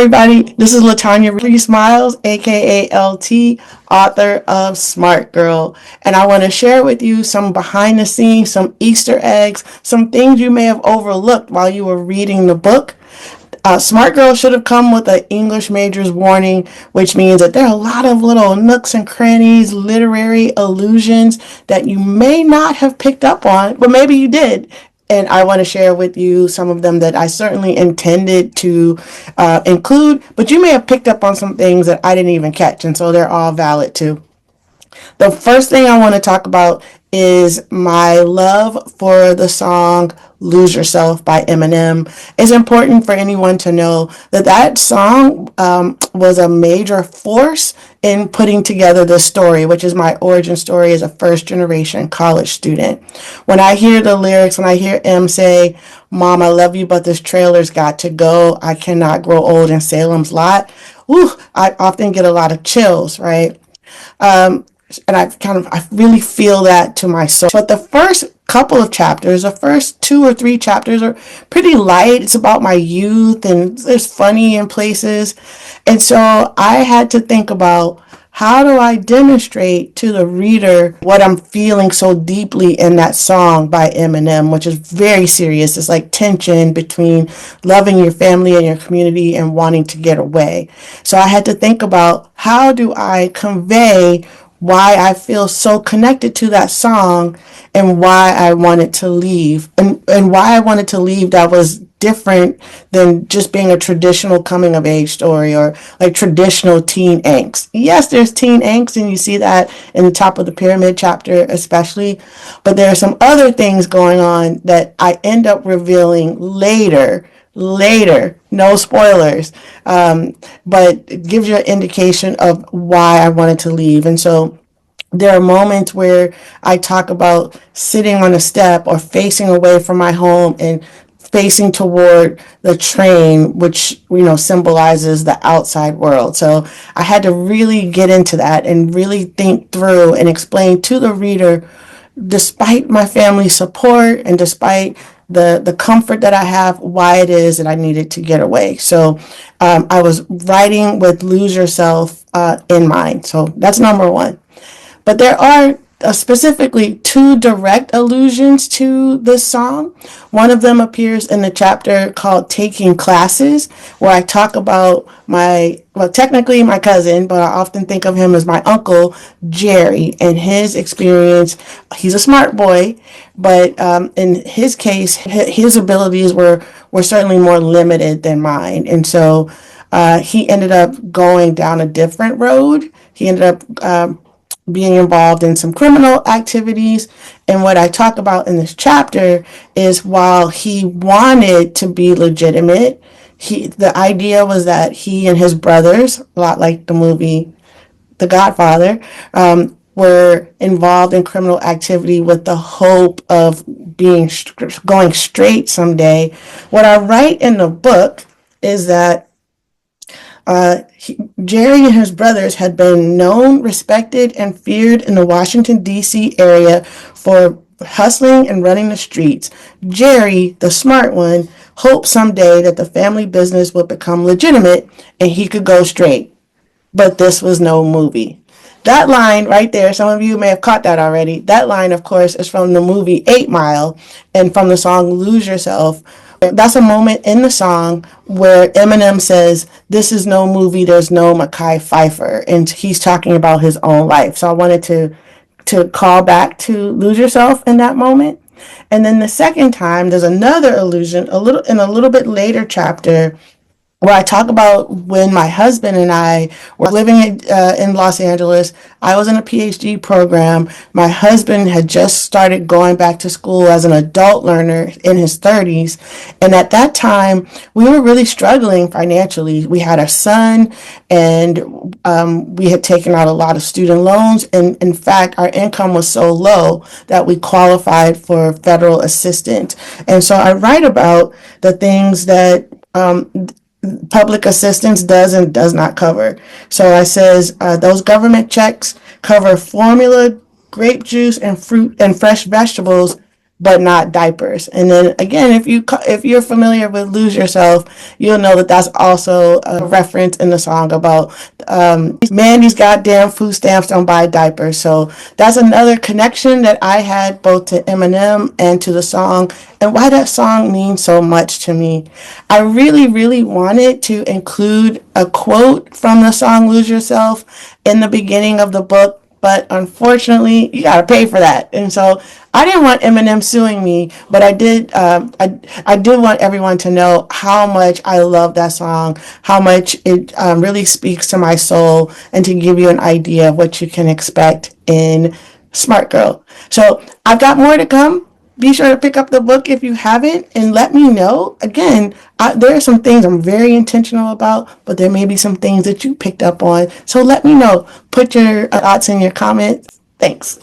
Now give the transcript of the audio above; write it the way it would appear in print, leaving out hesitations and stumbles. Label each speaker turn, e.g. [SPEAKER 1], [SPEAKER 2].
[SPEAKER 1] everybody. This is Latanya Reese Miles, aka LT, author of Smart Girl. And I want to share with you some behind the scenes, some Easter eggs, some things you may have overlooked while you were reading the book. Smart Girl should have come with an English major's warning, which means that there are a lot of little nooks and crannies, literary allusions that you may not have picked up on, but maybe you did. And I want to share with you some of them that I certainly intended to include, but you may have picked up on some things that I didn't even catch, and so they're all valid too. The first thing I want to talk about is my love for the song Lose Yourself by Eminem. It's important for anyone to know that that song was a major force in putting together this story, which is my origin story as a first generation college student. When I hear the lyrics, when I hear M say, "Mom, I love you, but this trailer's got to go. I cannot grow old in Salem's Lot." Ooh, I often get a lot of chills, right? And I really feel that to my soul. But the first couple of chapters, the first 2 or 3 chapters are pretty light. It's about my youth and it's funny in places. And so I had to think about, how do I demonstrate to the reader what I'm feeling so deeply in that song by Eminem, which is very serious. It's like tension between loving your family and your community and wanting to get away. So I had to think about, how do I convey why I feel so connected to that song and why I wanted to leave, and why I wanted to leave that was different than just being a traditional coming of age story or like traditional teen angst. Yes, there's teen angst, and you see that in the top of the pyramid chapter especially, but there are some other things going on that I end up revealing later, no spoilers, but it gives you an indication of why I wanted to leave. And so there are moments where I talk about sitting on a step or facing away from my home and facing toward the train, which, symbolizes the outside world. So I had to really get into that and really think through and explain to the reader, despite my family's support and despite the comfort that I have, why it is that I needed to get away. So I was writing with Lose Yourself in mind. So that's number one. But there are specifically 2 direct allusions to this song. One of them appears in the chapter called Taking Classes, where I talk about technically my cousin, but I often think of him as my uncle, Jerry, and his experience. He's a smart boy, but in his case, his abilities were certainly more limited than mine. And so he ended up going down a different road. He ended up being involved in some criminal activities. And what I talk about in this chapter is, while he wanted to be legitimate, the idea was that he and his brothers, a lot like the movie The Godfather, were involved in criminal activity with the hope of going straight someday. What I write in the book is that Jerry and his brothers had been known, respected, and feared in the Washington, D.C. area for hustling and running the streets. Jerry, the smart one, hoped someday that the family business would become legitimate and he could go straight. But this was no movie. That line right there, some of you may have caught that already. That line, of course, is from the movie 8 Mile and from the song Lose Yourself. That's a moment in the song where Eminem says, "This is no movie, there's no Mekhi Phifer," and he's talking about his own life. So I wanted to call back to Lose Yourself in that moment. And then the second time, there's another allusion, a little bit later chapter, where I talk about when my husband and I were living in Los Angeles. I was in a PhD program. My husband had just started going back to school as an adult learner in his 30s. And at that time, we were really struggling financially. We had a son, and we had taken out a lot of student loans. And in fact, our income was so low that we qualified for federal assistance. And so I write about the things that public assistance does and does not cover. So I says those government checks cover formula, grape juice, and fruit and fresh vegetables, but not diapers. And then again, if you're familiar with Lose Yourself, you'll know that that's also a reference in the song about man, these goddamn food stamps don't buy diapers. So that's another connection that I had both to Eminem and to the song, and why that song means so much to me. I really, really wanted to include a quote from the song Lose Yourself in the beginning of the book, but unfortunately, you gotta pay for that. And so I didn't want Eminem suing me, but I did. I did want everyone to know how much I love that song, how much it really speaks to my soul, and to give you an idea of what you can expect in Smart Girl. So I've got more to come. Be sure to pick up the book if you haven't, and let me know. Again, there are some things I'm very intentional about, but there may be some things that you picked up on. So let me know. Put your thoughts in your comments. Thanks.